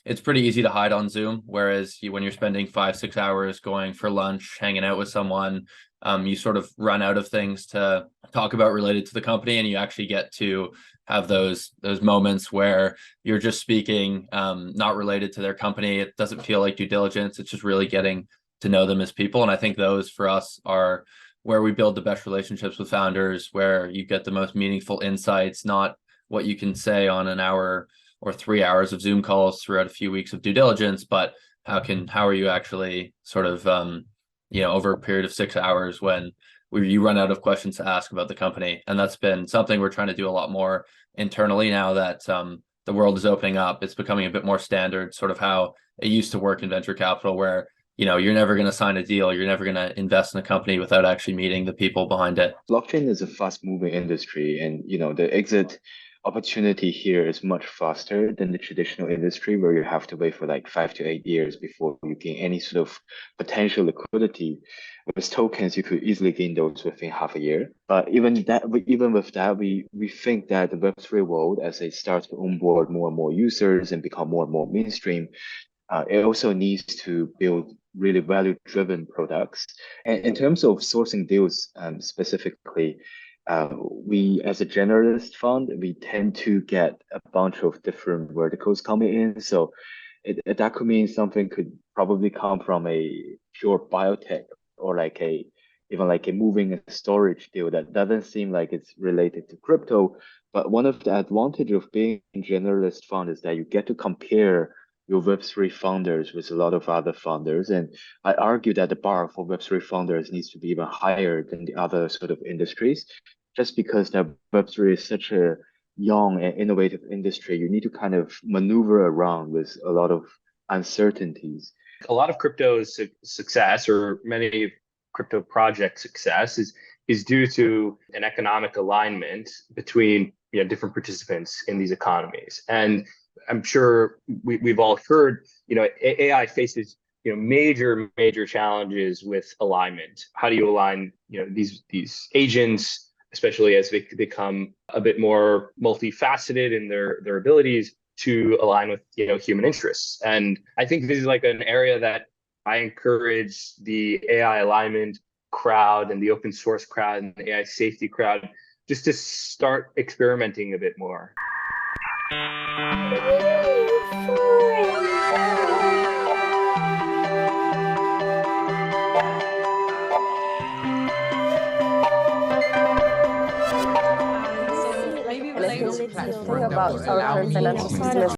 it's pretty easy to hide on Zoom. Whereas when you're spending 5-6 hours going for lunch, hanging out with someone, you sort of run out of things to talk about related to the company, and you actually get to have those moments where you're just speaking, not related to their company. It doesn't feel like due diligence. It's just really getting to know them as people. And I think those for us are where we build the best relationships with founders, where you get the most meaningful insights, not what you can say on an hour or 3 hours of Zoom calls throughout a few weeks of due diligence, but how are you actually sort of over a period of 6 hours when you run out of questions to ask about the company. And that's been something we're trying to do a lot more internally now that the world is opening up. It's becoming a bit more standard, sort of how it used to work in venture capital, where you're never going to sign a deal, you're never going to invest in a company without actually meeting the people behind it. Blockchain is a fast-moving industry, and the exit opportunity here is much faster than the traditional industry, where you have to wait for like 5 to 8 years before you gain any sort of potential liquidity. With tokens, you could easily gain those within half a year. But even with that, we think that the Web3 world, as it starts to onboard more and more users and become more and more mainstream, it also needs to build really value-driven products. And in terms of sourcing deals specifically, we, as a generalist fund, we tend to get a bunch of different verticals coming in. So that could mean something could probably come from a pure biotech, or even like a moving and storage deal that doesn't seem like it's related to crypto. But one of the advantages of being a generalist fund is that you get to compare your Web3 founders with a lot of other founders. And I argue that the bar for Web3 founders needs to be even higher than the other sort of industries, just because that Web3 is such a young and innovative industry. You need to kind of maneuver around with a lot of uncertainties. A lot of crypto's success, or many crypto project success, is due to an economic alignment between different participants in these economies. And I'm sure we've all heard, AI faces major challenges with alignment. How do you align these agents, especially as they become a bit more multifaceted in their abilities to align with human interests? And I think this is like an area that I encourage the AI alignment crowd and the open source crowd and the AI safety crowd just to start experimenting a bit more. Maybe related to about our current financial system.